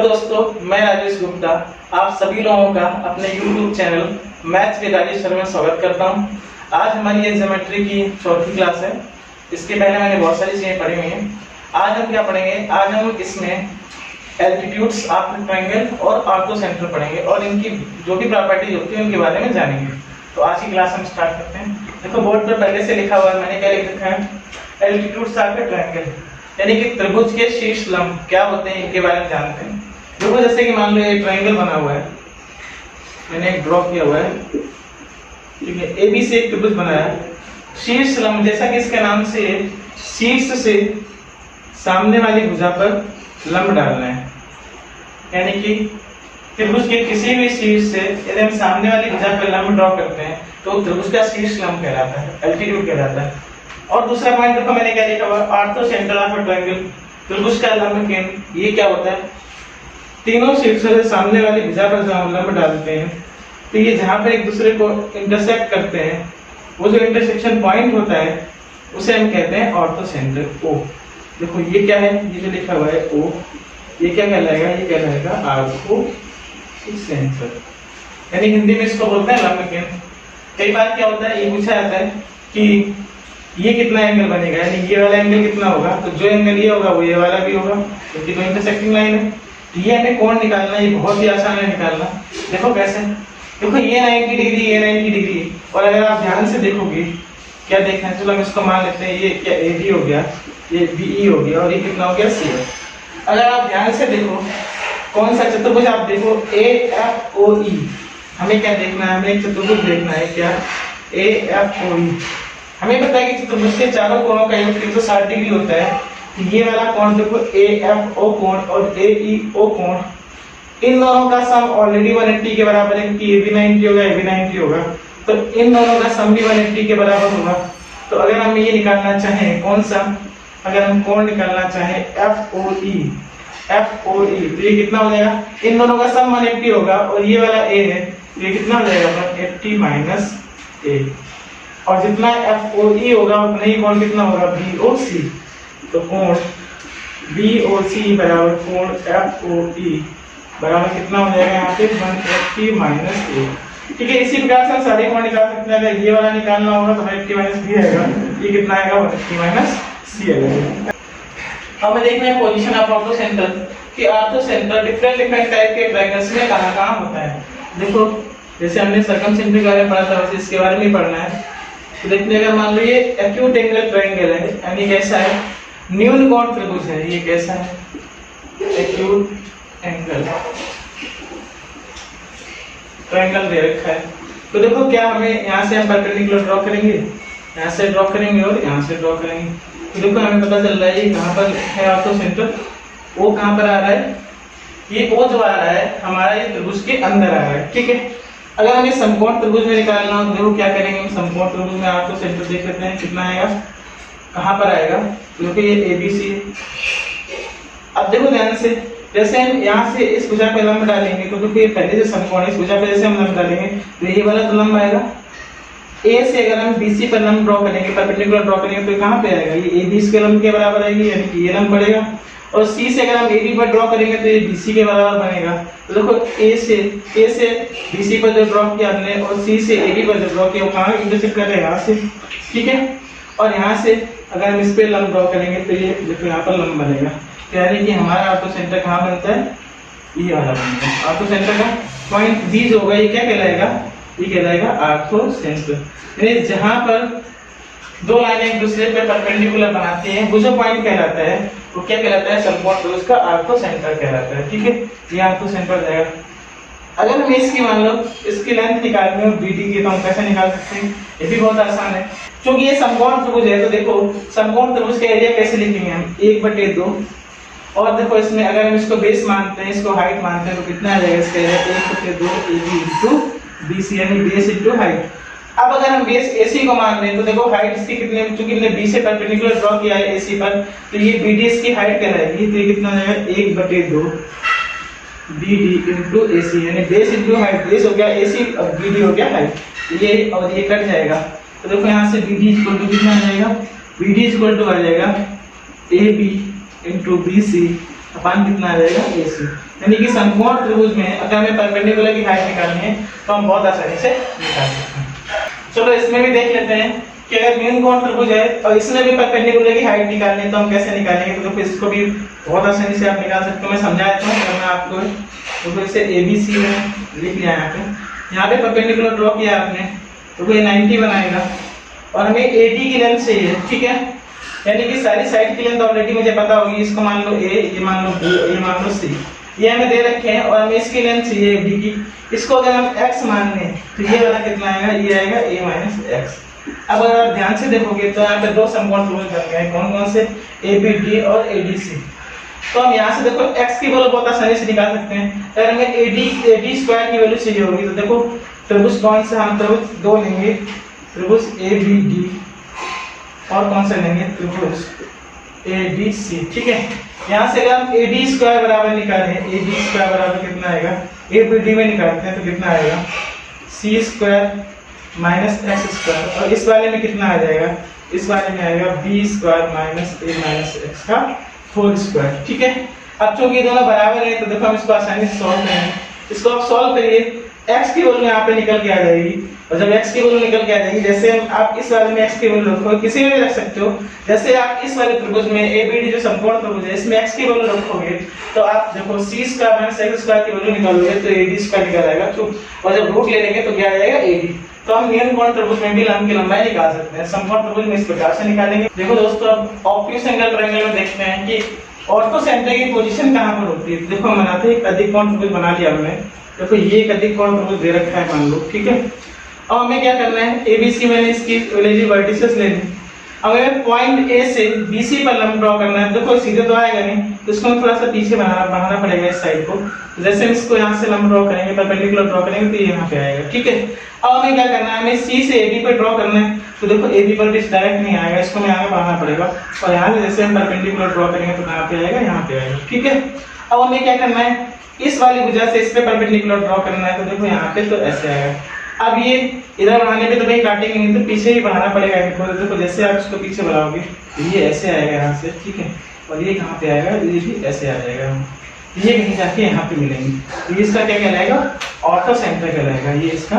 Hello दोस्तों, मैं राजेश गुप्ता आप सभी लोगों का अपने YouTube channel maths with Rajesh sir में स्वागत करता हूं। आज हमारी ये ज्योमेट्री की चौथी क्लास है। इसके पहले मैंने बहुत सारी चीजें पढ़ी हुई हैं। आज हम क्या पढ़ेंगे? आज हम इसमें एल्टीट्यूड्स ऑफ ट्रायंगल और ऑर्थो सेंटर पढ़ेंगे और इनकी जो भी प्रॉपर्टीज होती है उनके बारे में जानेंगे। तो आज की क्लास हम स्टार्ट करते हैं। देखो बोर्ड पर पहले से लिखा हुआ है, मैंने क्या लिख रखा है? एल्टीट्यूड्स ऑफ ट्रायंगल, यानी कि त्रिभुज के शीर्ष लंब क्या होते हैं इनके बारे में जानते हैं। देखो जैसे कि मान लो ये ट्रायंगल बना हुआ है, मैंने एक ड्रॉ किया हुआ है, ठीक है। ए बी से एक त्रिभुज बना है। शीर्ष लंब, जैसा कि इसके नाम से शीर्ष से सामने वाली भुजा पर लंब डालना है, यानी कि त्रिभुज के किसी भी शीर्ष से यदि हम सामने वाली भुजा पर लंब ड्रॉ करते हैं तो त्रिभुज का शीर्ष लंब कहलाता है, एल्टीट्यूड कहलाता है। और दूसरा पॉइंट देखो मैंने क्या लिखा हुआ है? Ortho centre of a triangle, त्रिभुज का लंब केंद्र। ये क्या होता है? तीनों शीर्षों से सामने वाली भुजा पर जब हम लंब डालते हैं तो ये जहां पर एक दूसरे को इंटरसेक्ट करते हैं, वो जो इंटरसेक्शन पॉइंट होता है उसे हम कहते हैं ऑर्थो सेंटर, ओ। देखो ये क्या है? ये जो लिखा हुआ है ओ, ये क्या कहलाएगा? ये कहलाएगा ऑर्थो सेंटर, यानी हिंदी में इसको बोलते हैं लंब केंद्र। कई बार क्या होता है, ये पूछा जाता है कि ये कितना एंगल बनेगा, यानी ये वाला एंगल कितना होगा, तो जो एंगल ये होगा वो ये वाला भी होगा, क्योंकि दो इंटरसेक्टिंग लाइन है। तो ये हमें कोण निकालना है, ये बहुत ही आसान है निकालना। देखो कैसे? देखो ये 90 डिग्री, ये 90 डिग्री, और अगर आप ध्यान से देखोगे, क्या देखना है? चलो हम इसको मान लेते हैं, ये क्या AB हो गया, ये BE हो गया, और ये कितना हो गया C है। अगर आप ध्यान से देखो कौन सा चतुर्भुज, आप देखो AFOE, हमें क्या देखना है? हमें एक चतुर्भुज देखना है, क्या? AFOE। हमें पता है कि चतुर्भुज के चारों कोणों का योग 360 डिग्री होता है। तो ये वाला कोण देखो AFO कोण और AEO कोण, इन दोनों का सम ऑलरेडी 180 के बराबर है, क्योंकि ये भी 90 होगा, ये भी 90 होगा, तो इन दोनों का सम भी 180 के बराबर होगा। तो अगर हम ये निकालना चाहें, कौन सा? अगर हम कोण निकालना चाहें FOE, तो ये कितना हो जाएगा? इन दोनों का सम 180 होगा, और ये वाला A है, तो ये कितना हो जाएगा? 180 माइनस A, और जितना FOE होगा उतना ही कोण कितना होगा? BOC। तो कोण BOC बराबर कोण FOE बराबर कितना हो जाएगा यहाँ पे? 180 माइनस A। ठीक है, इसी प्रकार से हम सारे कोण निकाल सकते हैं। अगर ये वाला निकालना होगा तो 180 माइनस B आएगा, ये कितना आएगा? 180 माइनस C आएगा। हमें देखना है पोजीशन ऑफ ऑर्थो सेंटर, कि ऑर्थो सेंटर डिफरेंट टाइप के ट्रायंगल्स में कहाँ होता है। देखो जैसे हमने सर्कमसेंट्रिक बारे में पढ़ा था, वैसे इसके बारे में पढ़ना है। तो देखने अगर मान लो ये एक्यूट एंगल ट्रायंगल है, यानी कैसा है? न्यून कोण त्रिभुज है। ये कैसा है? एक्यूट एंगल ट्रायंगल दे रखा है। तो देखो क्या हमें यहाँ से हम परपेंडिकुलर ड्रॉ करेंगे, यहाँ से ड्रॉ करेंगे और यहाँ से ड्रॉ करेंगे। तो देखो हमें पता चल रहा है ये कहाँ पर है ऑर्थो सेंटर, वो कहाँ पर आ रहा है? ये O जो आ रहा है हमारा ये त्रिभुज के अंदर आ रहा है, ठीक है। अगर हमें समकोण त्रिभुज में निकालना हो तो देखो क्या करेंगे? हम समकोण त्रिभुज में ऑर्थो सेंटर देख लेते हैं कितना आएगा, कहाँ पर आएगा। क्योंकि ये ABC है। अब देखो ध्यान से, जैसे हम यहाँ से इस भुजा पे लंब डालेंगे तो देखो ये पहले से समकोण है, इस भुजा पे जैसे हम लंब डालेंगे तो ये वाला तो लंब आएगा। A से अगर हम BC पर लंब ड्रॉ करेंगे, परपेंडिकुलर ड्रॉ करेंगे, तो कहाँ पे आएगा? ये AB के लंब के बराबर आएगी, यानी कि ये लंब पड़ेगा। और C से अगर हम AB पर ड्रॉ करेंगे तो ये BC के बराबर बनेगा। तो देखो A से BC पर जो ड्रॉ किया हमने और C से AB पर जो ड्रॉ किया वो कहाँ इंटरसेक्ट कर रहा है? यहाँ से, ठीक है। और यहाँ से अगर हम इस पे लंब ड्रॉ करेंगे तो ये देखो यहाँ पर लंब बनेगा, यानी कि हमारा ऑर्थो सेंटर कहाँ बनता है? ये वाला बनता है। ऑर्थो सेंटर का पॉइंट B जो होगा ये क्या कहलाएगा? ये कहलाएगा ऑर्थो सेंटर, यानी जहाँ पर दो लाइनें एक दूसरे पे परपेंडिकुलर बनाती हैं वो जो पॉइंट कहलाता है वो क्या कहलाता है? समकोण त्रिभुज का ऑर्थो सेंटर कहलाता है, ठीक है। ये ऑर्थो सेंटर जाएगा। अगर हम इसकी मान लो इसकी लेंथ निकालनी हो BD की, तो हम कैसे निकाल सकते हैं? ये भी बहुत आसान है, क्योंकि ये समकोण त्रिभुज है। तो देखो समकोण त्रिभुज का एरिया कैसे लिखेंगे हम? 1/2। और देखो इसमें अगर हम इसको बेस मानते हैं, इसको हाइट मानते हैं, तो कितना आ जाएगा इसका एरिया? 1/2 AB इंटू BC, यानी बेस इंटू हाइट। अब अगर हम बेस AC को मान लें तो देखो हाइट इसकी कितने, चूंकि हमने B से परपेंडिकुलर ड्रॉ किया है AC पर, तो ये BD इसकी हाइट कहलाएगी। तो ये कितना आ जाएगा? 1/2 BD इंटू AC, यानी बेस इंटू हाइट। बेस हो गया AC और BD हो गया हाइट, ये और ये कट जाएगा। तो देखो यहाँ से BD इक्वल टू कितना आ जाएगा? BD इक्वल टू आ जाएगा AB इंटू BC अपान कितना आ जाएगा AC। यानी कि समकोण त्रिभुज में अगर हमें परपेंडिकुलर की हाइट निकालनी है तो हम बहुत आसानी से निकाल सकते हैं। चलो इसमें भी देख लेते हैं कि अगर न्यून कोण त्रिभुज है और इसमें भी परपेंडिकुलर की हाइट निकालनी है तो हम कैसे निकालेंगे। तो देखो इसको भी बहुत आसानी से आप निकाल सकते हो। मैं समझा देता हूँ मैं आपको। तो इसे ABC में लिख लिया यहाँ पे परपेंडिकुलर ड्रॉ किया आपने तो वो 90 बनाएगा और हमें AD की लेंथ चाहिए, ठीक है। यानी कि सारी साइड की लेंथ ऑलरेडी मुझे पता होगी। इसको मान लो A, ये मान लो B, ये मान लो C, ये हमें दे रखे हैं और हमें इसकी लेंथ चाहिए AD की। इसको अगर हम x मान लें तो ये वाला कितना आएगा, ये आएगा A - x। अब अगर आप ध्यान से देखोगे तो यहाँ पे दो समकोण त्रिभुज बन गए हैं। कौन कौन से, ABD और ADC। तो हम यहाँ से देखो x की वैल्यू बहुत आसानी से निकाल सकते हैं। अगर हमें AD स्क्वायर की वैल्यू चाहिए होगी तो देखो त्रिभुज कौन सा, हम त्रिभुज दो लेंगे, त्रिभुज ABD और कौन सा लेंगे, त्रिभुज ADC, ठीक है। यहाँ से अगर हम AD स्क्वायर बराबर निकालें, AD स्क्वायर बराबर कितना आएगा, ABD में निकालते हैं तो कितना आएगा, C square minus x square. और इस वाले में कितना आ जाएगा, इस वाले में आएगा B square minus A minus x का होल स्क्वायर, ठीक है। अब चूंकि ये दोनों बराबर हैं तो देखो हम इसको आसानी से सॉल्व करेंगे। इसको आप सॉल्व करिए, x की वैल्यू यहाँ पे निकल के आ जाएगी और जब x की वैल्यू निकल के आ जाएगी, जैसे आप इस वाले में x की वैल्यू रखोगे, किसी में भी रख सकते हो। जैसे आप इस वाले त्रिभुज में ABD जो समकोण त्रिभुज है इसमें x की वैल्यू रखोगे तो आप देखो C square minus x square की वैल्यू निकालोगे तो AD स्क्वायर निकल आएगा, और जब रूट ले लेंगे तो क्या आ जाएगा, AD। तो हम न्यून कोण त्रिभुज में भी लंब की लंबाई निकाल सकते हैं। समकोण त्रिभुज में इस प्रकार से निकालेंगे। देखो दोस्तों, अब ऑब्ट्यूज एंगल ट्रायंगल में देखते हैं कि ऑर्थोसेंटर की पोजीशन कहां पर होती है। देखो हम बनाते हैं एक अधिक कोण त्रिभुज बना लिया हमने। देखो ये एक अधिक कोण त्रिभुज दे रखा है मान लो, ठीक है। अब हमें क्या करना है, ABC मैंने इसकी वैल्यू वर्टिसेस ले ली। अब हमें पॉइंट A से BC पर लंब ड्रॉ करना है। देखो सीधे तो आएगा नहीं तो इसको थोड़ा सा पीछे बनाना पड़ेगा इस साइड को। जैसे हम इसको यहाँ से लंब ड्रॉ करेंगे, परपेंडिकुलर ड्रॉ करेंगे तो ये यहाँ पे आएगा, ठीक है। अब हमें क्या करना है, हमें C से AB पर ड्रॉ करना है। तो देखो AB पर भी डायरेक्ट नहीं आएगा, इसको मैं यहाँ बढ़ाना पड़ेगा और यहाँ से जैसे हम परपेंडिकुलर ड्रॉ करेंगे तो कहाँ पे आएगा, यहाँ पे आएगा, ठीक है। अब हमें क्या करना है, इस वाली भुजा से इस पे परपेंडिकुलर ड्रॉ करना है। तो देखो यहाँ पे तो ऐसे आएगा। अब ये इधर बढ़ाने पे तो भाई काटेंगे नहीं तो पीछे ही बढ़ाना पड़ेगा इनको। तो देखो जैसे आप इसको पीछे बढ़ाओगे तो ये ऐसे आएगा यहाँ से, ठीक है। और ये कहाँ पे आएगा, ये भी ऐसे आ जाएगा, ये कहीं जाके यहाँ पे मिलेंगे। तो ये इसका क्या कहलाएगा, ऑर्थो सेंटर कहलाएगा। ये इसका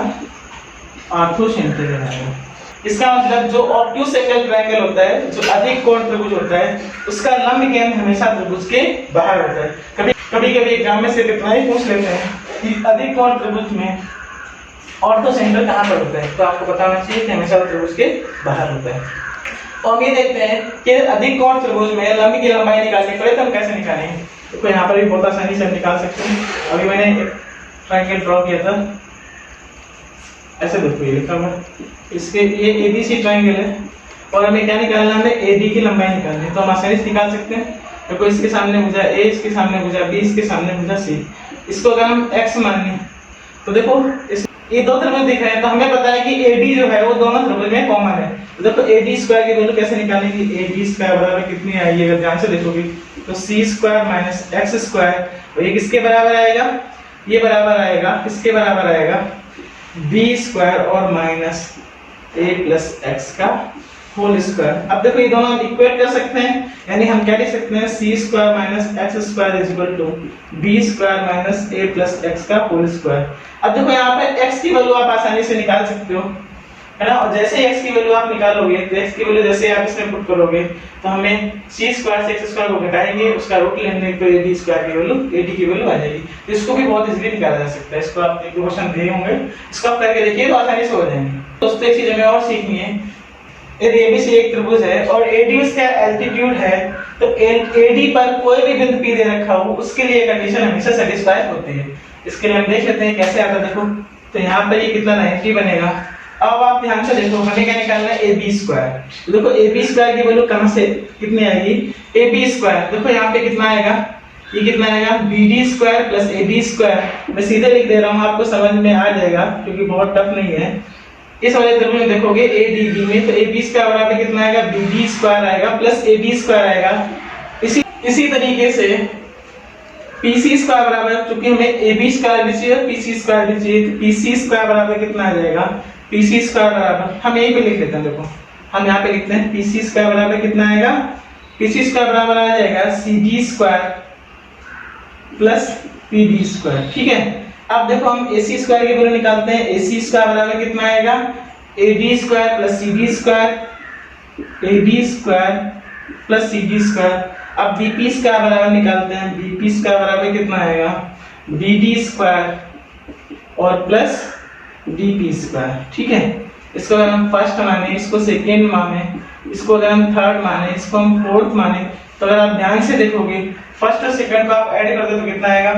ऑर्थो सेंटर कहलाएगा। इसका मतलब जो ऑब्ट्यूज एंगल ट्रायंगल होता है, जो अधिक कोण त्रिभुज होता है, उसका लंब केंद्र हमेशा त्रिभुज के बाहर होता है। कभी कभी एग्जाम में से कितना ही पूछ लेते हैं कि अधिक कोण त्रिभुज में ऑर्थो सेंटर कहाँ पर होता है, तो आपको बताना चाहिए कि हमेशा त्रिभुज के बाहर होता है। और हम ये देखते हैं कि अधिक कोण त्रिभुज में लंब की लंबाई निकालनी पड़े तो हम कैसे निकालेंगे। तो यहाँ पर भी बहुत आसानी से हम निकाल सकते हैं। अभी मैंने एक ट्रायंगल ड्रॉ किया था, ऐसे देखो ये लिखा हुआ, इसके ये ABC ट्रायंगल है और हमें क्या निकालना है, हमें AD की लंबाई निकालनी है। तो हम आसानी से निकाल सकते हैं। देखो इसके सामने भुजा A, इसके सामने भुजा B, इसके सामने भुजा C। इसको अगर हम x मान लें तो देखो ये दो त्रिभुज दिख रहे हैं तो हमें पता है कि AD जो है वो दोनों त्रिभुज में कॉमन है। तो देखो AD स्क्वायर की वैल्यू कैसे निकालेंगे, AD स्क्वायर बराबर कितनी आएगी, अगर ध्यान से देखोगे तो C square minus x square, और ये किसके बराबर आएगा, ये बराबर आएगा, किसके बराबर आएगा, B स्क्वायर और माइनस A प्लस x का होल स्क्वायर। अब देखो ये दोनों हम इक्वेट कर सकते हैं, यानी हम क्या लिख सकते हैं, C square minus x square is equal to B square minus A plus x का होल स्क्वायर। अब देखो यहाँ पे x की वैल्यू आप आसानी से निकाल सकते हो, है ना। और जैसे x की वैल्यू आप निकालोगे तो x की वैल्यू जैसे आप इसमें पुट करोगे तो हमें C स्क्वायर से x स्क्वायर को घटाएंगे, उसका रूट लेंगे तो AD स्क्वायर की वैल्यू, AD की वैल्यू आ जाएगी। तो इसको भी बहुत इजीली निकाला जा सकता है। इसको आप एक क्वेश्चन दिए होंगे, इसको आप करके देखिए तो आसानी से हो जाएंगे। दोस्तों एक चीज हमें और सीखनी है, यदि ABC एक त्रिभुज है और AD उसका एल्टीट्यूड है तो AD पर कोई भी बिंदु P दे रखा हो उसके लिए कंडीशन हमेशा सेटिस्फाई होती है। इसके लिए हम देख लेते हैं कैसे आता है। देखो तो यहाँ पर ये कितना 90 बनेगा। अब आप ध्यान से देखो हमें क्या निकालना है, AB स्क्वायर। तो देखो AB स्क्वायर की वैल्यू कहां से कितनी आएगी, AB स्क्वायर। देखो यहाँ पे कितना आएगा, ये कितना आएगा, BD square plus AB square. मैं सीधे लिख दे रहा हूँ, आपको समझ में आ जाएगा क्योंकि बहुत टफ नहीं है। इस वाले त्रिभुज में देखोगे ADB में तो AB स्क्वायर बराबर कितना आएगा, BD स्क्वायर आएगा प्लस AB स्क्वायर आएगा। इसी तरीके से PC स्क्वायर बराबर, क्योंकि हमें AB स्क्वायर भी चाहिए और PC स्क्वायर भी चाहिए, तो PC स्क्वायर बराबर कितना आ जाएगा, PC स्क्वायर बराबर, हम यहीं पे लिख लेते हैं। देखो हम यहाँ पे लिखते हैं PC स्क्वायर बराबर कितना आएगा, PC स्क्वायर बराबर आ जाएगा CD square plus P D square. ठीक है, अब देखो हम ए सी स्क्वायर की वैल्यू निकालते हैं। ए सी स्क्वायर बराबर कितना आएगा, A D square plus C D square, A D square plus C D square. अब बी पी स्क्वायर बराबर निकालते हैं। बी पी स्क्वायर बराबर कितना आएगा, बी डी स्क्वायर और प्लस डी पी स्क्वायर। ठीक है, इसको अगर हम फर्स्ट माने, इसको सेकेंड माने, इसको अगर हम थर्ड माने, इसको हम फोर्थ माने, तो अगर आप ध्यान से देखोगे फर्स्ट और सेकंड को आप ऐड कर दो तो कितना आएगा,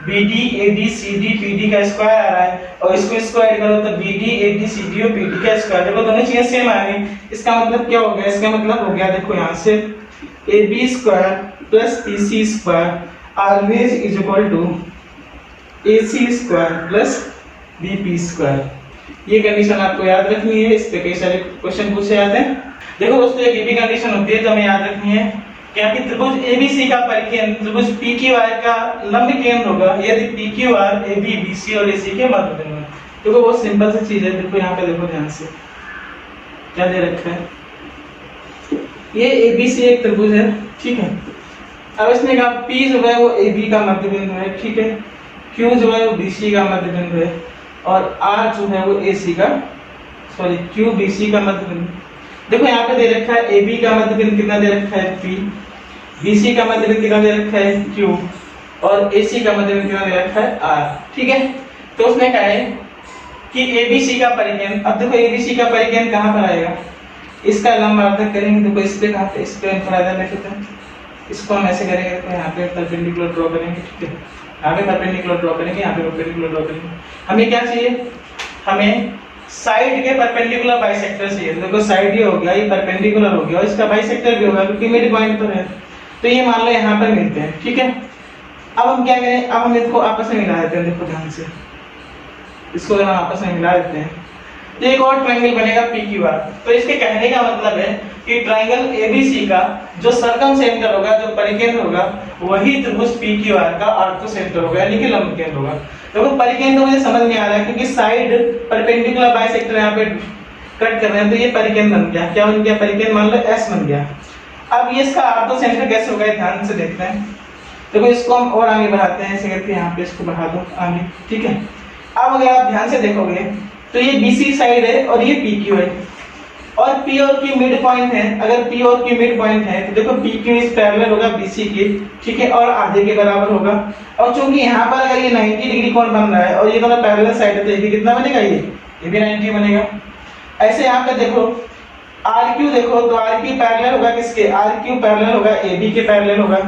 B D A D C D P D का स्क्वायर आ रहा है, और इसको ऐड करो तो B D A D C D और पी डी का स्क्वायर। देखो दोनों चीजें सेम आ गई। इसका मतलब क्या हो गया, इसका मतलब हो गया देखो यहाँ से A B square plus P C square always is equal to A C square plus B P square. ये कंडीशन आपको याद रखनी है, इस पे कई सारे क्वेश्चन पूछे जाते हैं। देखो दोस्तों एक ये भी कंडीशन होती है जो हमें याद रखनी है क्या कि त्रिभुज एबीसी का परिकेंद्र त्रिभुज पीक्यूआर का लंब केंद्र होगा यदि पीक्यूआर एबी बीसी और एसी के मध्य बिंदु है। देखो बहुत सिंपल सी चीज है। देखो यहाँ पे देखो ध्यान से क्या दे रखा है, ये एबीसी एक त्रिभुज है। ठीक है, अब इसने कहा पी जो है वो एबी का मध्य बिंदु है। ठीक है, क्यू जो है वो बीसी का मध्य बिंदु है, और आर जो है वो एसी का क्यू बीसी का मध्य बिंदु। देखो यहाँ पे दे रखा है AB का मध्य बिंदु कितना दे रखा है P, BC का मध्य बिंदु कितना दे रखा है Q, और AC का मध्य बिंदु कितना दे रखा है R। ठीक है, तो उसने कहा है कि ABC का परिकेंद्र, अब देखो ABC का परिकेंद्र कहाँ पर आएगा, इसका लंबार्धक करेंगे। देखो इस पे कहाँ पे, इस पे इंफ्रारेड लिखते हैं, इसको हम ऐसे करेंगे। देखो यहाँ पे परपेंडिकुलर ड्रॉ करेंगे। ठीक है, यहाँ पे परपेंडिकुलर ड्रॉ करेंगे, यहाँ पे परपेंडिकुलर ड्रॉ करेंगे। हमें क्या चाहिए, हमें साइड के परपेंडिकुलर बाइसेक्टर चाहिए। देखो साइड ये हो गया, ये परपेंडिकुलर हो गया, और इसका बाइसेक्टर भी होगा क्योंकि मिड पॉइंट पर है। तो ये मान लो यहाँ पर मिलते हैं। ठीक है, अब हम क्या करें, अब हम इसको आपस में मिला देते हैं। देखो ध्यान से, इसको अगर हम आपस में मिला देते हैं तो एक और ट्रायंगल बनेगा PQR। तो इसके कहने का मतलब है कि ट्रायंगल ABC का जो सर्कम सेंटर होगा, जो परिकेंद्र होगा, वही त्रिभुज PQR का ऑर्थो सेंटर होगा, यानी कि लंब केंद्र होगा। देखो परिकेंद्र मुझे समझ में आ रहा है क्योंकि साइड परपेंडिकुलर बाइसेक्टर यहाँ पे कट कर रहे हैं, तो ये परिकेंद्र बन गया। क्या बन गया, परिकेंद्र मान लो S बन गया। अब ये इसका ऑर्थो सेंटर कैसे होगा, ध्यान से देखते हैं। देखो इसको हम और आगे बढ़ाते हैं, ऐसे करके यहाँ पे इसको बढ़ा दो आगे। ठीक है, अब अगर आप ध्यान से देखोगे तो ये BC साइड है और ये PQ है, और P और Q मिड पॉइंट है। अगर P और Q मिड पॉइंट है तो देखो PQ इस पैरेलल होगा BC के। ठीक है, और आधे के बराबर होगा। और चूंकि यहाँ पर अगर ये 90 डिग्री कोण बन रहा है और ये दोनों पैरेलल साइड है, तो ये भी कितना बनेगा, ये भी 90 बनेगा। ऐसे यहाँ पे देखो RQ, देखो तो RQ पैरेलल होगा किसके, RQ पैरेलल होगा AB के पैरेलल होगा।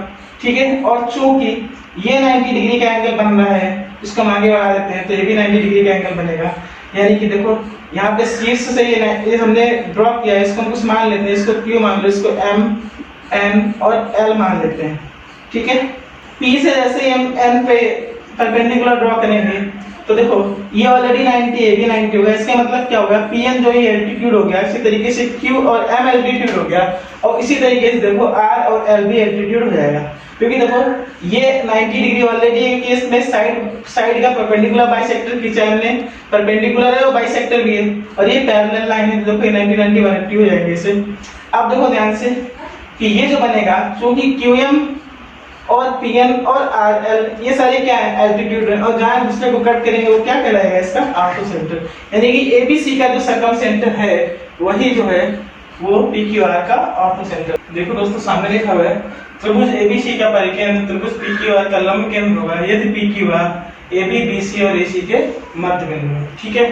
ठीक है, और चूंकि ये 90 डिग्री का एंगल बन रहा है, इसको हम आगे बढ़ा देते हैं, तो ये भी 90 डिग्री का एंगल बनेगा। यानी कि देखो यहाँ पे शीर्ष से ये हमने ड्रॉ किया है, इसको हम कुछ मान लेते हैं, इसको Q मान लो, इसको M, N और L मान लेते हैं। ठीक है, P से जैसे ही हम N पे परपेंडिकुलर ड्रॉ करेंगे तो देखो ये ऑलरेडी 90 है, ये 90 होगा। इसका मतलब क्या होगा, Pn जो ये एल्टीट्यूड हो गया, इसी तरीके से Q और M एल्टीट्यूड हो गया, और इसी तरीके से देखो R और L भी एल्टीट्यूड हो जाएगा। क्योंकि देखो ये 90 डिग्री ऑलरेडी है कि इसमें साइड का परपेंडिकुलर बाइसेक्टर खींचा है हमने, परपेंडिकुलर है और बाइसेक्टर भी है, और ये पैरेलल लाइन है। देखो 90 90 180 हो जाएंगे इसे। अब देखो ध्यान से कि ये जो बनेगा, क्योंकि QM और PN और RL ये सारे क्या है, एल्टीट्यूड है, और जहां दूसरे को कट करेंगे वो क्या कहलाएगा, इसका ऑर्थो सेंटर। यानी कि ABC का जो सर्कम सेंटर है वही जो है वो PQR का ऑर्थो सेंटर। देखो दोस्तों सामने लिखा हुआ है त्रिभुज ABC का परिकेंद्र त्रिभुज PQR का लंब केंद्र होगा यदि PQR AB BC और AC के मध्य बिंदु है। ठीक है,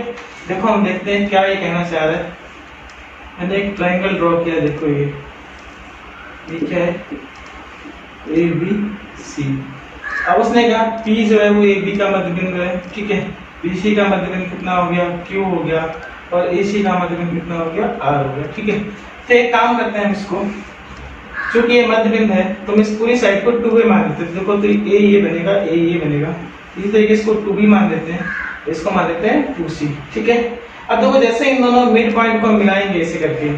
देखो हम देखते हैं क्या ये कहना चाह रहा है। मैंने एक ट्रायंगल ड्रॉ किया, देखो ये क्या है, ABC। अब उसने कहा P जो है वो AB का मध्य बिंदु है। ठीक है, BC का मध्य बिंदु कितना हो गया, Q हो गया, और AC का मध्य बिंदु कितना हो गया, R हो गया। ठीक है, तो एक काम करते हैं, इसको क्योंकि ये मध्य बिंदु है तो हम इस पूरी साइड को 2a मान लेते हैं। देखो तो ये बनेगा, ये बनेगा, इसी तरीके इसको 2b मान लेते हैं, इसको मान लेते हैं 2c। ठीक है, अब देखो जैसे इन दोनों मिड पॉइंट को हम मिलाएंगे ऐसे करके,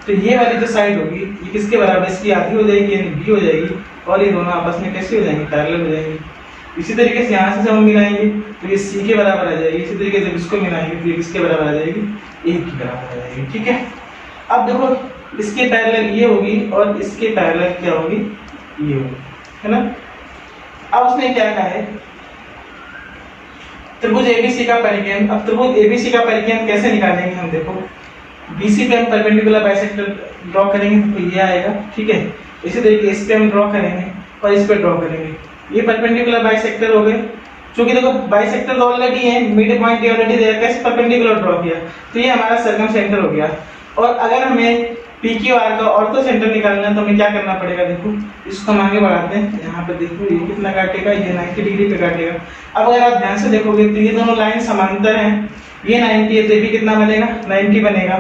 तो ये वाली जो साइड होगी ये किसके बराबर, इसकी आधी हो जाएगी यानी b हो जाएगी, और ये दोनों आपस में कैसे हो जाएंगे, पैरेलल हो जाएंगे। इसी तरीके से यहाँ से जब हम मिलाएंगे तो ये c के बराबर आ जाएगी। इसी तरीके से इसको मिलाएंगे तो ये किसके बराबर आ जाएगी, a के बराबर आ जाएगी। ठीक है, अब देखो इसके पैरेलल ये होगी और इसके पैरेलल क्या होगी, ये होगी, है ना। अब उसने क्या कहा है, त्रिभुज एबीसी का परिकेंद्र। अब त्रिभुज एबीसी का परिकेंद्र कैसे निकालेंगे हम, देखो बीसी पे हम परपेंडिकुलर बाइसेक्टर ड्रॉ करेंगे तो ये आएगा, ठीक है। इसी तरीके इस पे हम ड्रॉ करेंगे और इस पे ड्रॉ करेंगे, ये परपेंडिकुलर बाइसेक्टर हो गए। क्योंकि देखो बाइसेक्टर तो ऑलरेडी है, मिड पॉइंट ऑलरेडी दे रखा है, इस परपेंडिकुलर ड्रॉ किया तो ये हमारा सर्कम सेंटर हो गया। और अगर हमें PQR का ऑर्थो सेंटर निकालना है तो हमें क्या करना पड़ेगा, देखो इसको हम आगे बढ़ाते हैं। यहाँ पे देखो ये कितना काटेगा, ये 90 डिग्री पे काटेगा। अब अगर आप ध्यान से देखोगे तो ये दोनों लाइन समांतर हैं, ये 90 है तो ये भी कितना बनेगा, 90 बनेगा।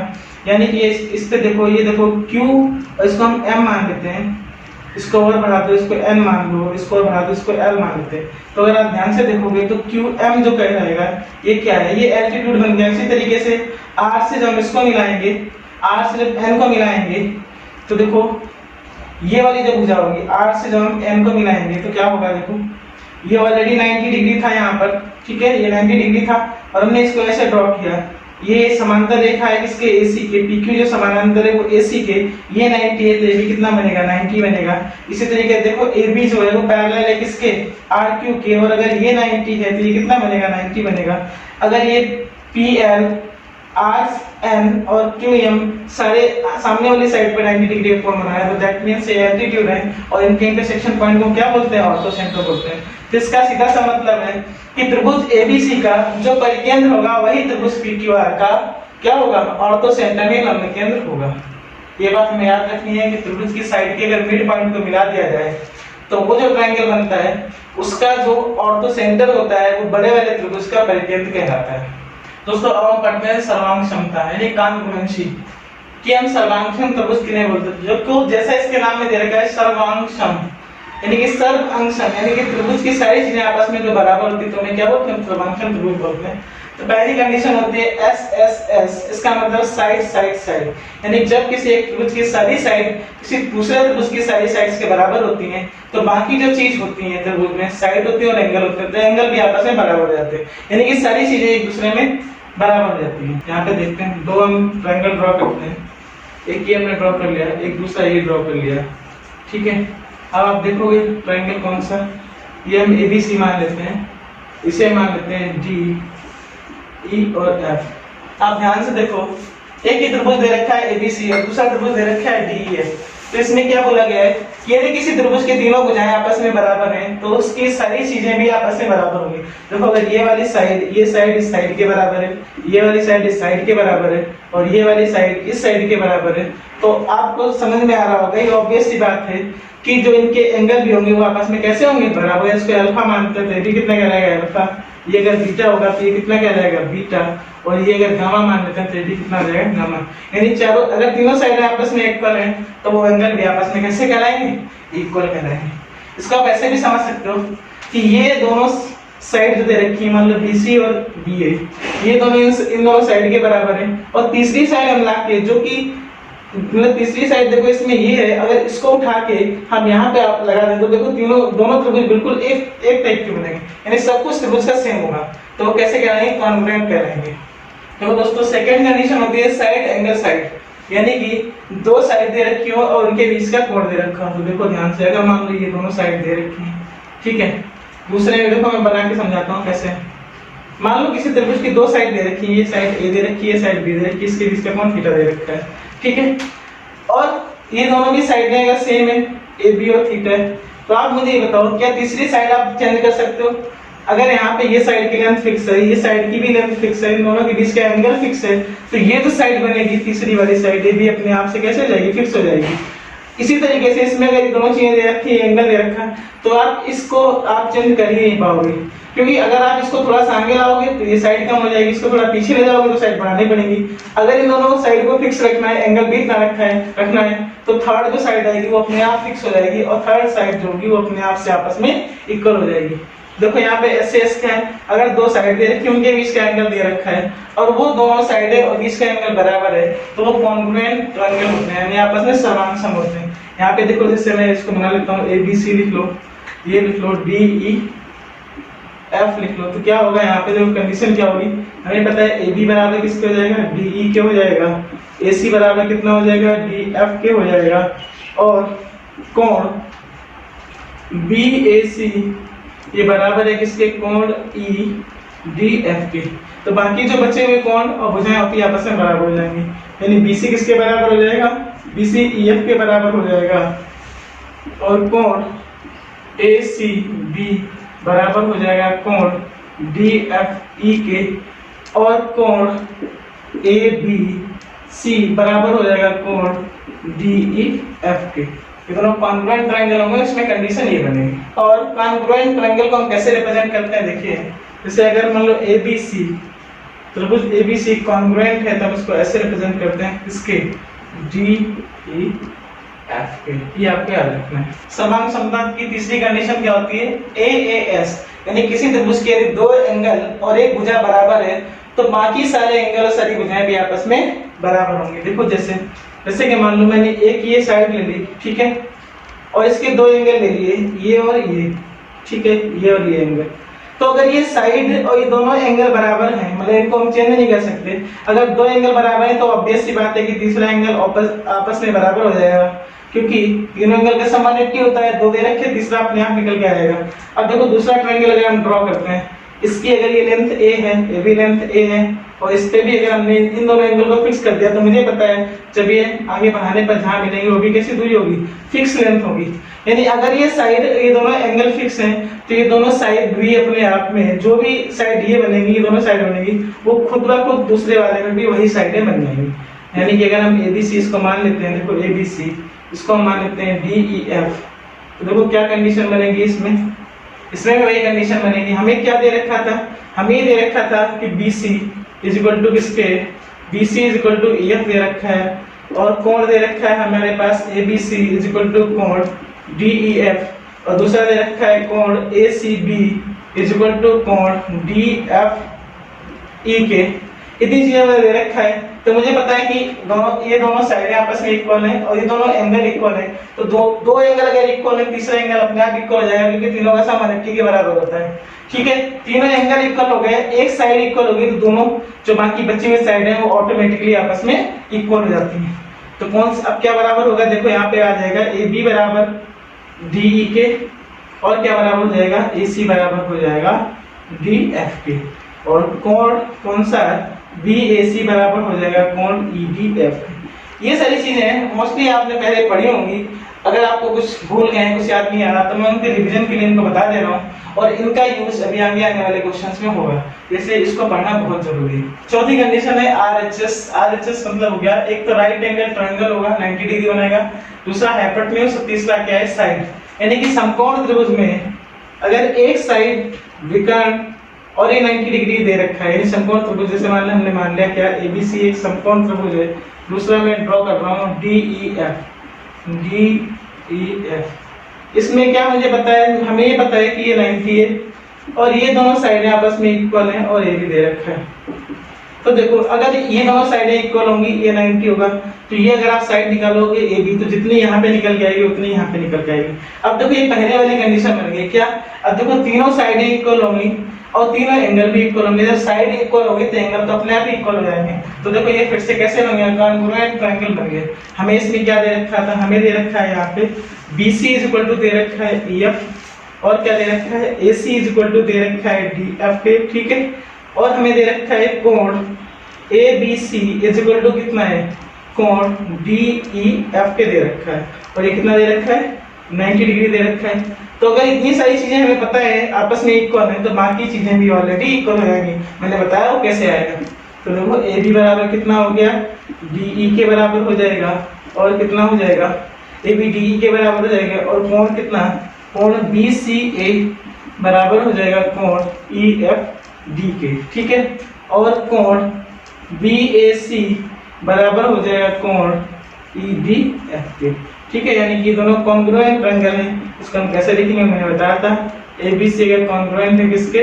यानी कि इस पे देखो, ये देखो Q और इसको हम M मान लेते हैं, इसको और बढ़ा दो, इसको N मान लो, इसको और बढ़ा दो, इसको L मान लेते हैं। तो अगर आप ध्यान से देखोगे तो QM जो कह जाएगा ये क्या है, ये एल्टीट्यूड बन गया। इसी तरीके से R से जब हम इसको मिलाएंगे, R से जब N को मिलाएंगे तो देखो ये वाली जो भुजा होगी, R से जब हम N को मिलाएंगे तो क्या होगा, देखो ये ऑलरेडी 90 डिग्री था यहाँ पर, ठीक है, ये 90 डिग्री था और हमने इसको ऐसे ड्रॉ किया। ये समांतर रेखा है किसके, AC के, PQ जो समानांतर है वो AC के, ये 90 है तो ये भी कितना बनेगा, 90 बनेगा। इसी तरीके देखो AB जो है वो पैरेलल है किसके, RQ के, और अगर ये 90 है तो ये कितना बनेगा, 90 बनेगा। अगर ये PL RN और QM सारे सामने वाली साइड पर 90 डिग्री का कोण बना है तो दैट मींस ये एल्टीट्यूड है और इनके इंटरसेक्शन पॉइंट को क्या बोलते हैं, ऑर्थो सेंटर बोलते हैं। तो इसका सीधा सा मतलब है कि त्रिभुज ABC का जो परिकेंद्र होगा वही त्रिभुज PQR का क्या होगा, ऑर्थो सेंटर या लंब केंद्र होगा। ये बात हमें याद रखनी है कि त्रिभुज की साइड के अगर मिड पॉइंट को मिला दिया जाए तो वो जो ट्रायंगल बनता है उसका जो ऑर्थो सेंटर होता है वो बड़े वाले त्रिभुज का परिकेंद्र कहलाता है। दोस्तों अब हम पढ़ते हैं सर्वांग क्षमता यानी कांग्रुएंसी कि हम सर्वांगक्षम त्रिभुज किन्हें बोलते हैं, जो को जैसा इसके नाम में दे रखा है सर्वांगक्षम यानी कि सर्वांगक्षम यानी कि त्रिभुज की सारी चीजें आपस में जो बराबर होती है तो हमें क्या बोलते हैं, सर्वांगक्षम त्रिभुज बोलते हैं। तो पहली कंडीशन होती है SSS, इसका मतलब साइड साइड साइड, यानी जब किसी एक त्रिभुज की सारी साइड किसी दूसरे त्रिभुज की सारी साइड्स के बराबर होती हैं तो बाकी जो चीज होती है त्रिभुज में साइड होती है और एंगल होते हैं तो एंगल भी आपस में बराबर हो जाते हैं, यानी कि सारी चीजें एक दूसरे में बराबर हो जाती है। यहाँ पे देखते हैं दो हम ट्रायंगल ड्रॉ करते हैं, एक ये हमने ड्रॉ कर लिया, एक दूसरा ये ड्रॉ कर लिया, ठीक है। अब आप देखोगे ट्रायंगल कौन सा, ये हम ABC मान लेते हैं, इसे मान लेते हैं D, E और F। आप ध्यान से देखो एक ही त्रिभुज दे रखा है ABC और दूसरा त्रिभुज दे रखा है DE है, तो इसमें क्या बोला गया है कि यदि किसी त्रिभुज के तीनों भुजाएं आपस में बराबर हैं तो उसकी सारी चीजें भी आपस में बराबर होंगी। देखो अगर ये वाली साइड, ये साइड इस साइड के बराबर है, ये वाली साइड इस साइड के बराबर है और ये वाली साइड इस साइड के बराबर है तो आपको समझ में आ रहा होगा, ये ऑब्वियस सी बात है कि जो इनके एंगल भी होंगे वो आपस में कैसे होंगे, बराबर है। इसको अल्फा मानते हैं तो ये भी कितना कहलाएगा, अल्फा। ये अगर बीटा होगा तो ये कितना कहलाएगा, बीटा। और ये अगर गामा मान लेते हैं तो ये भी कितना आ जाएगा, गामा। यानी चारों अगर तीनों साइडें आपस में इक्वल हैं तो वो एंगल भी आपस में कैसे कहलाएंगे, इक्वल कहलाएंगे। इसको आप ऐसे भी समझ सकते हो कि ये दोनों साइड जो दे रखी है मान लो BC और BA, ये दोनों इन दोनों साइड के बराबर है और तीसरी साइड हम ला के जो कि मतलब तीसरी साइड देखो इसमें ये है, अगर इसको उठा के हम यहाँ पे आप लगा दें तो देखो तीनों दोनों त्रिभुज बिल्कुल एक टाइप के बनेंगे, यानी सब कुछ त्रिभुज का सेम होगा तो वो कैसे कहलाएंगे, कॉन्ग्रुएंट कहलाएंगे। तो दोस्तों सेकंड कंडीशन होती है साइड एंगल साइड, यानी कि दो साइड दे रखी हो और उनके बीच का कोण दे रखा हो। तो देखो ध्यान से अगर मान लो ये दोनों साइड दे रखी है, ठीक है, दूसरे वीडियो को मैं बना के समझाता हूँ कैसे। मान लो किसी त्रिभुज की दो साइड दे रखी है, ये साइड A दे रखी है, साइड B दे रखी है, इसके बीच का कोण थीटा दे रखा है, ठीक है। और ये दोनों की साइडें अगर सेम है AB और थीटा है तो आप मुझे ये बताओ क्या तीसरी साइड आप चेंज कर सकते हो? अगर यहाँ पे ये साइड की लेंथ फिक्स है, ये साइड की भी लेंथ फिक्स है, इन दोनों के बीच का एंगल फिक्स है तो ये जो साइड बनेगी तीसरी वाली साइड ये भी अपने आप से कैसे हो जाएगी, फिक्स हो जाएगी। इसी तरीके से इसमें अगर दोनों चीजें दे रखी है, एंगल दे रखा तो आप इसको आप चेंज कर ही नहीं पाओगे, क्योंकि अगर आप इसको थोड़ा सा आगे लाओगे तो ये साइड कम हो जाएगी, इसको थोड़ा पीछे ले जाओगे तो साइड बढ़ानी पड़ेगी। अगर इन दोनों साइड को फिक्स रखना है, एंगल भी इतना रखना है तो थर्ड जो साइड आएगी वो अपने आप फिक्स हो जाएगी और थर्ड साइड जो होगी वो अपने आप से आपस में इक्वल हो जाएगी। देखो यहाँ पे SS क्या है, अगर दो साइड दे रखी है उनके बीच का एंगल दे रखा है और वो दोनों साइड है और बीच का एंगल बराबर है तो वो कॉन्ग्रुएंट ट्रायंगल होते हैं, यानी आपस में सर्वांग सम होते हैं। यहाँ पे देखो जैसे मैं इसको बना लेता हूँ ABC लिख लो, ये लिख लो DE F लिख लो, तो क्या होगा यहाँ पे देखो कंडीशन क्या होगी, हमें पता है AB बराबर किसके हो जाएगा, DE के हो जाएगा, AC बराबर कितना हो जाएगा, DF के हो जाएगा और कोण BAC ये बराबर है किसके, कोण ई डी एफ के। तो बाकी जो बचे हुए कोण और भुजाएं होती है आपस में बराबर हो जाएंगी, यानी बीसी किसके बराबर हो जाएगा, बीसी ई एफ के बराबर हो जाएगा, और कोण ए सी बी बराबर हो जाएगा कोण डी एफ ई के, और कोण ए बी सी बराबर हो जाएगा कोण डी ई एफ के। ये दोनों कॉन्ग्रुएंट ट्रायंगल होंगे, इसमें कंडीशन ये बनेगी। और कॉन्ग्रुएंट ट्रायंगल को हम कैसे रिप्रेजेंट करते हैं, देखिए जैसे अगर मान लो ए बी सी, त्रिभुज ए बी सी कॉन्ग्रुएंट है तब इसको ऐसे रिप्रेजेंट करते हैं, इसके डी ई एफ के। ये आपको याद रखना है। समान समता की तीसरी कंडीशन क्या होती है, ए ए एस, यानी किसी त्रिभुज के यदि दो एंगल और एक भुजा बराबर है तो बाकी सारे एंगल और सारी भुजाएं भी आपस में बराबर होंगे। देखो जैसे कि मान लो मैंने एक ये साइड ले ली, ठीक है, और इसके दो एंगल ले लिए, ये और ये, ठीक है, ये और ये एंगल। तो अगर ये साइड और ये दोनों एंगल बराबर हैं, मतलब इनको हम चेंज नहीं कर सकते, अगर दो एंगल बराबर हैं तो ऑब्वियस सी बात है कि तीसरा एंगल आपस में बराबर हो जाएगा, क्योंकि तीनों एंगल का समान 80 होता है, दो दे रखे तीसरा अपने आप निकल के आ जाएगा। अब देखो दूसरा ट्रायंगल अगर हम ड्रॉ करते हैं, इसकी अगर ये लेंथ a है, ये भी लेंथ a है, और इस पे भी अगर हमने इन दोनों एंगल को फिक्स कर दिया तो मुझे पता है जब ये आगे बढ़ाने पर जहां मिलेंगे वो भी कैसी दूरी होगी, फिक्स लेंथ होगी। यानी अगर ये साइड, ये दोनों एंगल फिक्स हैं तो ये दोनों साइड भी अपने आप में, जो भी साइड ये बनेगी, ये दोनों साइड बनेगी, वो खुद ब खुद दूसरे वाले में भी वही साइडें बन जाएंगी। यानी कि अगर हम ABC इसको मान लेते हैं, देखो ABC इसको हम मान लेते हैं DEF, तो देखो क्या कंडीशन बनेगी इसमें भी वही कंडीशन बनेगी। हमें क्या दे रखा था, हमें ये दे रखा था कि BC इज इक्वल टू किसके, BC is equal to EF दे रखा है, और कोण दे रखा है हमारे पास ABC इज इक्वल टू कोण DEF, और दूसरा दे रखा है कोण ACB इज इक्वल टू कोण DFE के। इतनी चीजें दे रखा है, तो मुझे पता है कि ये दोनों साइडें आपस में इक्वल हैं और ये दोनों एंगल इक्वल हैं, तो दो एंगल अगर इक्वल है तीसरा एंगल अपने आप इक्वल हो जाएगा, क्योंकि तीनों का समान 80 के बराबर होता है। ठीक है, तीनों एंगल इक्वल हो गए, एक साइड इक्वल होगी तो दोनों जो बाकी बची हुई साइड है वो ऑटोमेटिकली आपस में इक्वल हो जाती हैं। तो कौन अब क्या बराबर होगा, देखो यहाँ पे आ जाएगा AB बराबर DE के, और क्या बराबर हो जाएगा, AC बराबर हो जाएगा DF के, और कोण कौन सा है, BAC बराबर हो जाएगा कोण EDF। ये सारी चीजें मोस्टली आपने पहले पढ़ी होंगी। अगर आपको कुछ भूल गए, कुछ याद नहीं आ रहा, तो मैं उनके रिवीजन के लिए इनको बता दे रहा हूँ, और इनका यूज अभी आगे आने वाले क्वेश्चंस में होगा, जैसे इसको पढ़ना बहुत जरूरी है। चौथी कंडीशन है RHS मतलब हो गया, एक तो राइट एंगल ट्रायंगल होगा 90 डिग्री बनाएगा, दूसरा हाइपोटेन्यूज, तीसरा क्या है, साइड। यानी कि समकोण त्रिभुज में अगर एक साइड विकर्ण और ये 90 डिग्री दे रखा है, यानी समकोण त्रिभुज, जैसे हमने मान लिया क्या ABC एक समकोण त्रिभुज है, दूसरा मैं ड्रॉ कर रहा हूँ DEF। इसमें क्या मुझे पता है, हमें ये पता है कि ये 90 है और ये दोनों साइडें आपस में इक्वल हैं और ये भी दे रखा है। तो देखो अगर ये दोनों साइडें इक्वल होंगी, ये 90 होगा, तो ये अगर आप साइड निकालोगे AB, तो जितनी यहाँ पे निकल के आएगी उतनी यहाँ पे निकल के आएगी। अब देखो ये पहले वाली कंडीशन बन गई क्या, अब देखो तीनों साइडें इक्वल होंगी और तीनों एंगल भी इक्वल होंगे। जब साइड इक्वल होगी तो एंगल तो अपने आप ही इक्वल हो जाएंगे। तो देखो ये फिर से कैसे बन गया, कॉन्ग्रुएंट ट्रायंगल बन गए। हमें इसमें क्या दे रखा था, हमें दे रखा है यहाँ पे BC इज इक्वल टू दे रखा है EF, और क्या दे रखा है AC इज इक्वल टू दे रखा है DF पे, ठीक है, और हमें दे रखा है कोण ABC इज इक्वल टू कितना है, कोण DEF के दे रखा है, और ये कितना दे रखा है 90 डिग्री दे रखा है। तो अगर इतनी सारी चीजें हमें पता है आपस में इक्वल है, तो बाकी चीजें भी ऑलरेडी इक्वल हो जाएंगी। मैंने बताया वो कैसे आएगा। तो देखो AB बराबर कितना हो गया, DE के बराबर हो जाएगा, और कितना हो जाएगा AB DE के बराबर हो जाएगा, और कोण कितना, कोण BCA बराबर हो जाएगा कोण EFD के, ठीक है, और कोण BAC बराबर हो जाएगा कोण EDF के, ठीक है। यानी कि दोनों कॉन्ग्रुएंट ट्रायंगल है। इसको हम कैसे लिखेंगे, मैंने बताया था ABC का कॉन्ग्रुएंट है किसके,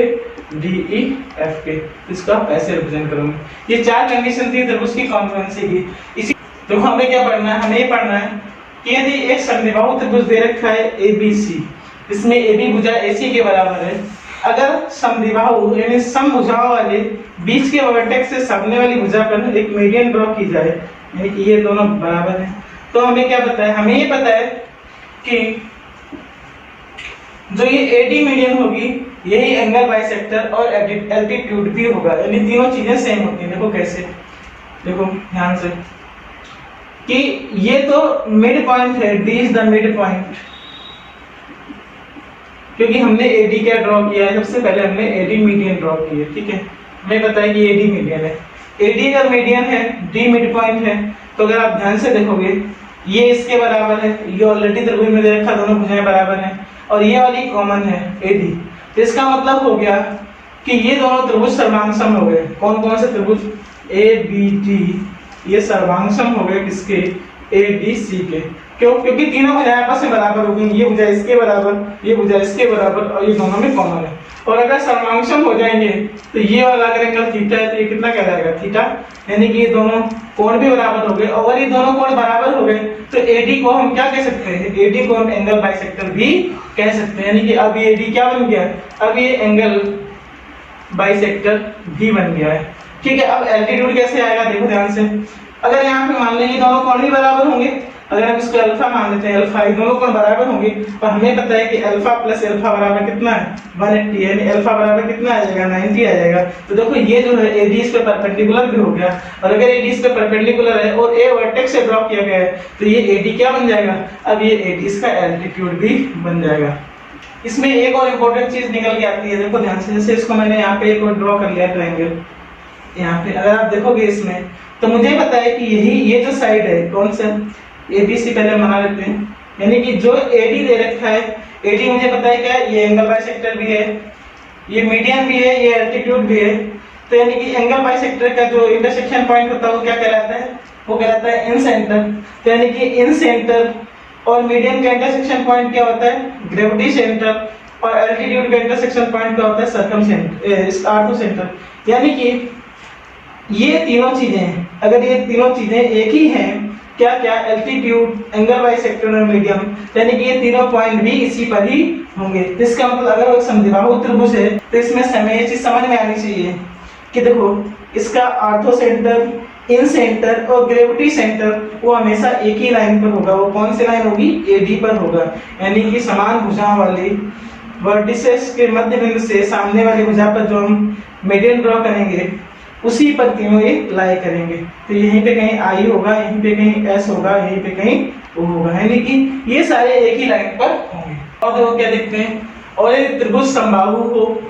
DEF के। इसको आप ऐसे रिप्रेजेंट करोगे। ये चार कंडीशन थी त्रिभुज की कॉन्ग्रुएंसी की। इसी तो हमें क्या पढ़ना है, हमें ये पढ़ना है कि यदि एक समद्विबाहु त्रिभुज दे रखा है ABC, इसमें AB भुजा AC के बराबर है, अगर समद्विबाहु यानी सम भुजाओं वाले बीच के वर्टेक्स से सामने वाली भुजा पर एक मीडियन ड्रॉ की जाए, यानी कि ये दोनों बराबर है, तो हमें क्या पता है, हमें ये पता है कि जो ये एडी मीडियन होगी यही एंगल बाइसेक्टर और एल्टीट्यूड भी होगा, यानी तीनों चीजें सेम होती हैं। देखो कैसे, देखो ध्यान से कि ये तो मिड पॉइंट है, D is the mid point, क्योंकि हमने एडी क्या ड्रॉ किया है, सबसे पहले हमने एडी मीडियन ड्रॉ की है। ठीक है, हमें पता है कि एडी मीडियन है, एडी का मीडियन है, डी मिड पॉइंट है। तो अगर आप ध्यान से देखोगे ये इसके बराबर है, ये ऑलरेडी त्रिभुज में दे रखा, दोनों भुजाएं बराबर हैं, और ये वाली कॉमन है एडी। तो इसका मतलब हो गया कि ये दोनों त्रिभुज सर्वांगसम हो गए। कौन कौन से त्रिभुज? ए बी डी, ये सर्वांगसम हो गए किसके? ए बी सी के। क्यों? क्योंकि तीनों भुजाएं आपस में बराबर हो गई, ये भुजा इसके बराबर, ये भुजा इसके बराबर, और ये दोनों में कॉमन है। और अगर सर्वांगसम हो जाएंगे तो ये वाला अगर एंगल थीटा है तो ये कितना कहलाएगा? थीटा, यानी कि ये दोनों कोण भी बराबर हो गए। और ये दोनों कोण बराबर हो गए तो एडी को हम क्या कह सकते हैं? एडी को हम एंगल बाइसेक्टर भी कह सकते हैं, यानी कि अब ये एडी क्या बन गया? अब ये एंगल बाइसेक्टर भी बन गया है। ठीक है, अब एल्टीट्यूड कैसे आएगा? देखो ध्यान से, अगर यहाँ पे मान लेंगे दोनों कोण भी बराबर होंगे, अगर हम इसको अल्फा मान लेते हैं, अल्फा, ये दोनों कोण बराबर होंगे, और हमें पता है कि अल्फा प्लस अल्फा बराबर कितना है? 180, यानी अल्फा बराबर कितना आ जाएगा? 90 आ जाएगा। तो देखो ये जो है एडी इस पे परपेंडिकुलर भी हो गया, और अगर एडी इस पे परपेंडिकुलर है और ए वर्टेक्स से ड्रॉ किया गया है तो ये एडी क्या बन जाएगा? अब ये एडी इसका एल्टीट्यूड भी बन जाएगा। इसमें एक और इम्पोर्टेंट चीज निकल के आती है, देखो ध्यान से, जैसे इसको मैंने यहाँ पे एक और ड्रॉ कर लिया ट्रायंगल, यहाँ पे अगर आप देखोगे इसमें तो मुझे पता है कि यही ये जो साइड है, कौन सा? एबीसी पहले बना लेते हैं, यानी कि जो एडी दे रखा है, एडी मुझे पता है क्या है? ये एंगल बाइसेक्टर भी है, ये मीडियन भी है, ये एल्टीट्यूड भी है। तो यानी कि एंगल बाइसेक्टर का जो इंटरसेक्शन पॉइंट होता है वो क्या कहलाता है? वो कहलाता है इन सेंटर। तो यानी कि इन सेंटर और मीडियन का इंटरसेक्शन पॉइंट क्या होता है? Gravity centre. और एल्टीट्यूड का इंटरसेक्शन पॉइंट क्या होता है? Circum centre, ortho centre. यानी कि ये तीनों चीजें हैं, अगर ये तीनों चीजें एक ही हैं, क्या क्या? एल्टीट्यूड, एंगल बाइसेक्टर और मीडियम, यानी कि ये तीनों पॉइंट भी इसी पर ही होंगे। इसका मतलब अगर वो समद्विबाहु त्रिभुज है तो इसमें हमें ये चीज समझ में आनी चाहिए कि देखो इसका आर्थो सेंटर, इन सेंटर और ग्रेविटी सेंटर वो हमेशा एक ही लाइन पर होगा। वो कौन सी लाइन होगी? एडी पर होगा, यानी कि समान भुजाओं वाली वर्टिसेस के मध्य बिंदु से सामने वाली भुजा पर जो हम मीडियन ड्रॉ करेंगे उसी पर तीनों ये लाई करेंगे। तो यहीं पे कहीं आई होगा, यहीं पे कहीं एस होगा, यहीं पे कहीं ओ होगा, यानी कि ये सारे एक ही लाइन पर होंगे। और देखो क्या देखते हैं, और यदि त्रिभुज समबाहु हो,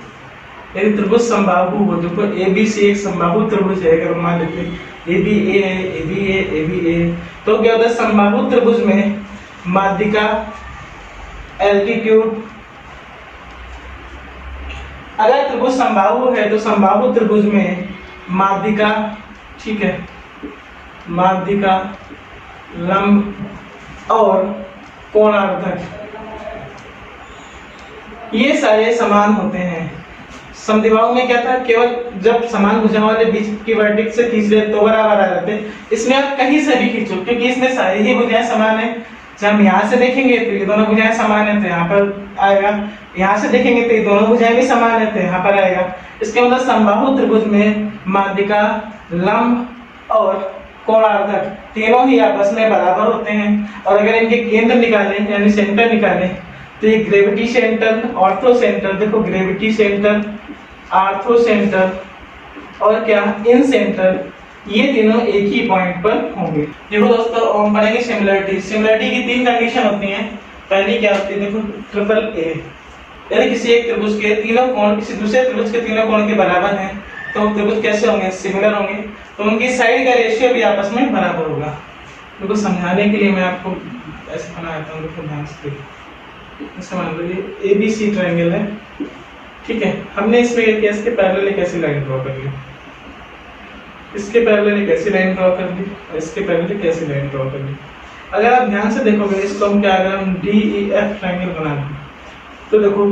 यदि त्रिभुज समबाहु हो, देखो ए बी सी एक समबाहु त्रिभुज है, अगर मान लेते हैं ए बी ए है, A B A, A B ए, तो क्या होता है? समबाहु त्रिभुज में माध्यिका, एल्टीट्यूड, अगर त्रिभुज समबाहु है तो समबाहु त्रिभुज में माध्यिका, ठीक है, माध्यिका, लंब और कोणार्धक, ये सारे समान होते हैं। समद्विबाहु में क्या था? केवल जब समान भुजाओं वाले बीच की वर्टेक्स से खींच रहे तो बराबर आ जाते। इसमें आप कहीं से भी खींचो, क्योंकि इसमें सारी ही भुजाएं समान है। जब हम यहाँ से देखेंगे तो ये दोनों भुजाएं समान है, तो यहाँ पर आएगा। यहाँ से देखेंगे तो ये दोनों भुजाएं भी समान है, तो यहाँ पर आएगा। इसके मतलब समबाहु त्रिभुज में माध्यिका, लंब और कोणार्धक तीनों ही आपस में बराबर होते हैं। और अगर इनके केंद्र निकालें, यानी सेंटर निकालें, तो ये ग्रेविटी सेंटर, ऑर्थो सेंटर, देखो ग्रेविटी सेंटर, आर्थो सेंटर और क्या? इन सेंटर, ये तीनों एक ही पॉइंट पर होंगे। देखो दोस्तों, हम पढ़ेंगे सिमिलरिटी। सिमिलरिटी की तीन कंडीशन होती हैं। पहली क्या होती है? देखो ट्रिपल ए, यदि किसी एक त्रिभुज के तीनों कोण किसी दूसरे त्रिभुज के तीनों कोण के बराबर हैं तो त्रिभुज कैसे होंगे? सिमिलर होंगे। तो उनकी साइड का रेशियो भी आपस में बराबर होगा। देखो समझाने के लिए मैं आपको ऐसे बनाता हूँ, देखो ध्यान से देखो। जैसे मान लो ये ABC ट्रायंगल है, ठीक है, हमने इसमें क्या किया? इसके पैरेलल एक ऐसी लाइन ड्रॉ कर ली, इसके पैरेलल एक ऐसी लाइन ड्रॉ कर ली, और इसके पैरेलल एक ऐसी लाइन ड्रॉ कर ली। अगर आप ध्यान से देखोगे इसको हम क्या, अगर हम DEF ट्रायंगल बना दें तो देखो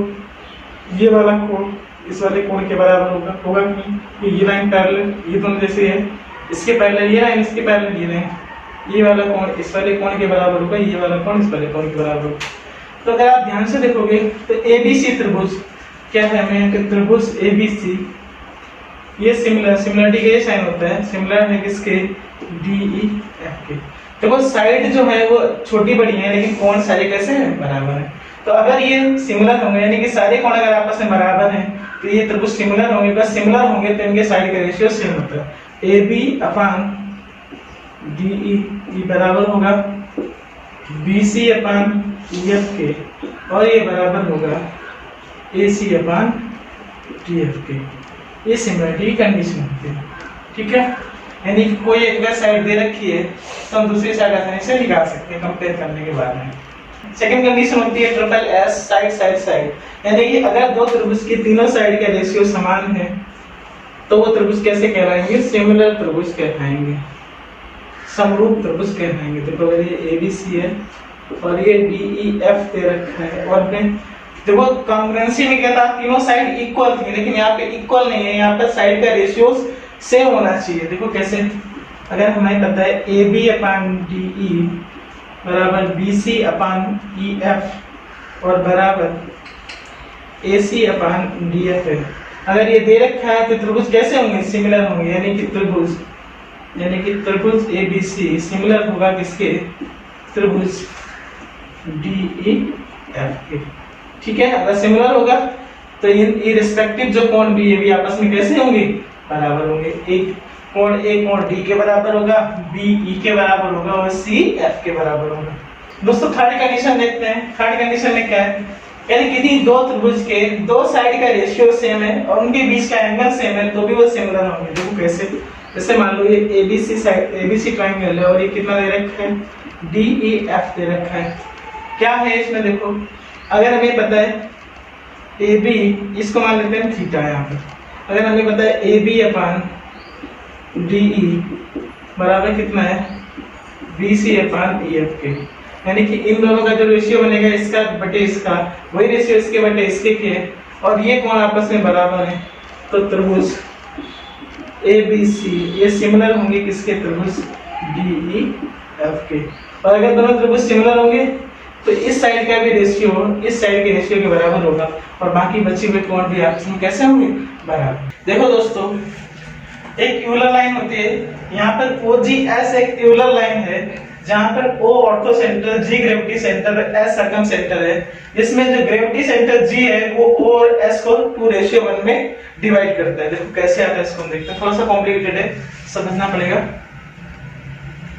ये वाला कोण इस वाले कोण के बराबर होगा कि ये लाइन पैरेलल, ये दोनों जैसे है, इसके पैरेलल ये लाइन, इसके पैरेलल ये लाइन, ये वाला कोण इस वाले कोण के बराबर होगा, ये वाला कोण इस वाले कोण के बराबर होगा। तो अगर आप ध्यान से देखोगे तो ABC त्रिभुज क्या है? हमें त्रिभुज ABC, ये सिमिलरिटी का ये साइन होता है, सिमिलर है किसके? DEF के। देखो साइड जो है वो छोटी बड़ी है, लेकिन कोण सारे कैसे हैं? बराबर है। तो अगर ये सिमिलर होंगे यानी कि सारे कोण अगर आपस में बराबर हैं तो ये त्रिभुज सिमिलर होंगे, बस सिमिलर होंगे तो इनके साइड का रेशियो सेम होता है। AB अपान DE बराबर होगा BC अपान EF के, और ये बराबर होगा AC अपान TF के। ये सिमिलरिटी कंडीशन होती है, ठीक है। यानी कि कोई एक साइड दे रखी है तो हम दूसरी साइड आसानी से निकाल सकते हैं कंपेयर करने के बाद में। सेकंड कंडीशन होती है triple S side side side, यानी कि अगर दो त्रिभुज की तीनों साइड का रेशियो समान है तो वो त्रिभुज कैसे कहलाएंगे? सिमिलर त्रिभुज कहलाएंगे, समरूप त्रिभुज कहलाएंगे। देखो अगर ये ABC है और ये DEF दे रखा है और देखो कॉन्ग्रुएंसी में क्या था, तीनों साइड इक्वल थी, लेकिन यहाँ पे इक्वल नहीं है, यहाँ पे साइड का रेशियो सेम होना चाहिए। देखो कैसे, अगर हमें पता है AB अपान DE बराबर BC अपान EF और बराबर AC अपान DF है, अगर ये दे रखा है तो त्रिभुज कैसे होंगे? सिमिलर होंगे, यानी कि त्रिभुज ABC सिमिलर होगा किसके? त्रिभुज DEF के, ठीक है। अगर सिमिलर होगा तो इन रिस्पेक्टिव जो कोण भी है आपस में कैसे होंगे? बराबर होंगे। एक कोण D के बराबर होगा, B E के बराबर होगा और C F के बराबर होगा। दोस्तों थर्ड कंडीशन देखते हैं। थर्ड कंडीशन में क्या है, यानी किसी दो त्रिभुज के दो साइड का रेशियो सेम है और उनके बीच का एंगल सेम है तो भी वो सिमिलर होंगे। देखो कैसे, जैसे मान लो ये ABC ट्रायंगल है और ये कितना दे रखा है? DEF दे रखा है। क्या है इसमें? देखो अगर हमें पता है AB, इसको मान लेते हैं थीटा है यहाँ पर, अगर हमें पता है AB अपान DE बराबर कितना है? BC अपान EF के, यानी कि इन दोनों का जो रेशियो बनेगा इसका बटे इसका, वही रेशियो इसके बटे इसके के, और ये कोण आपस में बराबर है तो त्रिभुज ABC ये सिमिलर होंगे किसके? त्रिभुज DEF के। और अगर दोनों त्रिभुज सिमिलर होंगे तो इस साइड का भी रेशियो इस साइड के रेशियो के बराबर होगा और बाकी बचे हुए कोण भी आपस में कैसे होंगे? बराबर। देखो दोस्तों एक यूलर लाइन होती है, यहाँ पर OGS एक यूलर लाइन है जहाँ पर O ortho centre, G gravity centre, S circum centre है। इसमें जो ग्रेविटी सेंटर G है वो O और S को 2:1 में डिवाइड करता है। देखो कैसे आता है इसको हम देखते हैं, थोड़ा सा कॉम्प्लिकेटेड है, समझना पड़ेगा।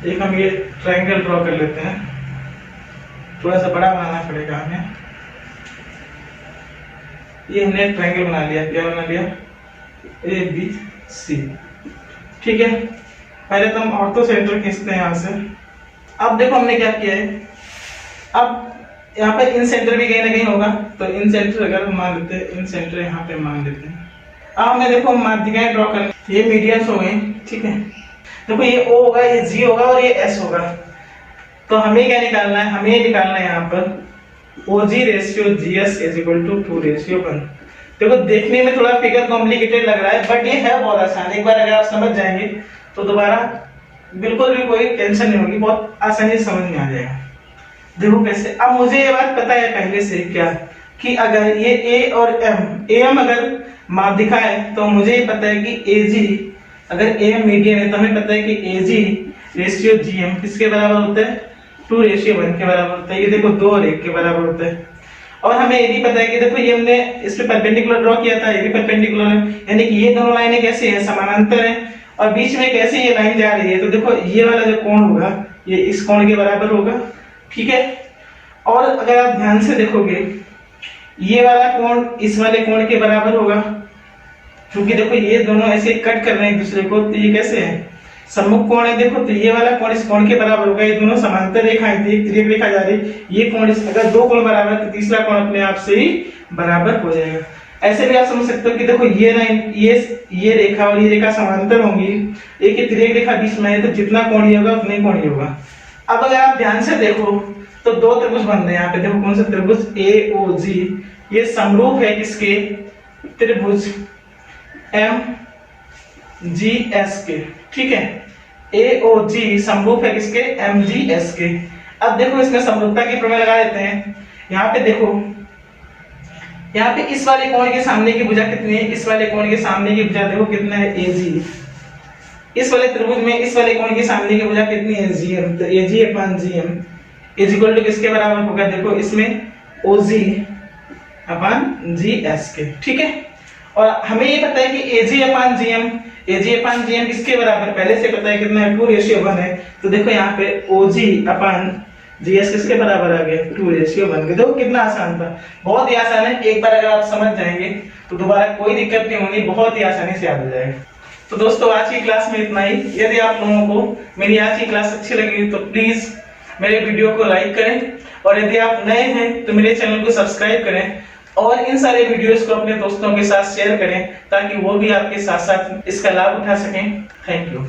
एक हम ये ट्रायंगल ड्रॉ कर लेते हैं, थोड़ा सा बड़ा बनाना पड़ेगा हमें। ये हमने ट्रायंगल बना लिया, क्या बना लिया? ABC, ठीक है। पहले तो हम ऑर्थो सेंटर खींचते हैं यहाँ से। अब देखो हमने क्या किया है, अब यहाँ पे इन सेंटर भी कहीं ना कहीं होगा तो इन सेंटर अगर हम मान लेते हैं, इन सेंटर यहाँ पे मान लेते हैं। अब हमें देखो माध्यिकाएं ड्रॉ करनी, ये मीडियंस हो गए, ठीक है। देखो ये O होगा, ये G होगा और ये S होगा, तो हमें क्या निकालना है? हमें निकालना है यहाँ पर OG ratio GS is equal to 2:1। देखो देखने में थोड़ा फिगर कॉम्प्लिकेटेड लग रहा है बट ये है बहुत आसान। एक बार अगर आप समझ जाएंगे तो दोबारा बिल्कुल भी कोई टेंशन नहीं होगी, बहुत आसानी से समझ में आ जाएगा। देखो कैसे, अब मुझे ये बात पता है पहले से क्या कि अगर ये A और AM अगर माध्यिका है तो मुझे ये पता है कि AG अगर AM मीडियन है तो हमें पता है कि AG रेशियो GM किसके बराबर होता है? 2:1 के बराबर होता है। ये देखो 2 और 1 के बराबर होता है। और हमें ये भी पता है कि देखो ये हमने इस पे परपेंडिकुलर ड्रॉ किया था, ये भी परपेंडिकुलर है, यानी कि ये दोनों लाइनें कैसी हैं? समानांतर हैं और बीच में कैसे ये लाइन जा रही है, तो देखो ये वाला जो कोण होगा ये इस कोण के बराबर होगा, ठीक है। और अगर आप ध्यान से देखोगे ये वाला कोण इस वाले कोण के बराबर होगा, क्योंकि देखो ये दोनों ऐसे कट कर रहे हैं एक दूसरे को, तो ये कैसे है? सम्मुख कोण है। देखो तो ये वाला कोण इस कोण के बराबर होगा, ये दोनों समांतर रेखाएं थी, तिर्यक रेखा जा रही, ये कोण अगर दो कोण बराबर है तो तीसरा कोण अपने आप से ही बराबर हो जाएगा। ऐसे भी आप समझ सकते हो कि देखो ये लाइन ये रेखा और ये रेखा समांतर होंगी, एक ही तिर्यक रेखा बीच में है तो जितना कोणीय होगा उतना ही कोणीय होगा। अब अगर आप ध्यान से देखो तो दो त्रिभुज बन रहे हैं यहाँ पे। देखो कौन सा त्रिभुज? AOG, ये समरूप है किसके? त्रिभुज MGS के, ठीक है। AOG समरूप है किसके? MGS के। अब देखो इसमें समरूपता की प्रमेय लगा देते हैं। यहाँ पे देखो, यहाँ पे इस वाले कोण के सामने की भुजा कितनी है? इस वाले कोण के सामने की भुजा देखो कितना है? AG। इस वाले त्रिभुज में इस वाले कोण के सामने की भुजा कितनी है? GM। तो AG/GM इज इक्वल टू किसके बराबर होगा? देखो इसमें OG अपन GS के, ठीक है। और हमें ये पता है कि AG अपन GM किसके बराबर, पहले से पता है कितना है, 2:1 है। तो देखो यहाँ पे OG अपन GS किसके बराबर आ गया, 2:1 के। देखो कितना आसान था, बहुत ही आसान है। एक बार अगर आप समझ जाएंगे तो दोबारा कोई दिक्कत नहीं होगी, बहुत ही आसानी से याद हो जाएगा। तो दोस्तों आज की क्लास में इतना ही। यदि आप लोगों को मेरी आज की क्लास अच्छी लगी तो प्लीज मेरे वीडियो को लाइक करें, और यदि आप नए हैं तो मेरे चैनल को सब्सक्राइब करें, और इन सारे वीडियोस को अपने दोस्तों के साथ शेयर करें ताकि वो भी आपके साथ साथ इसका लाभ उठा सकें। Thank you.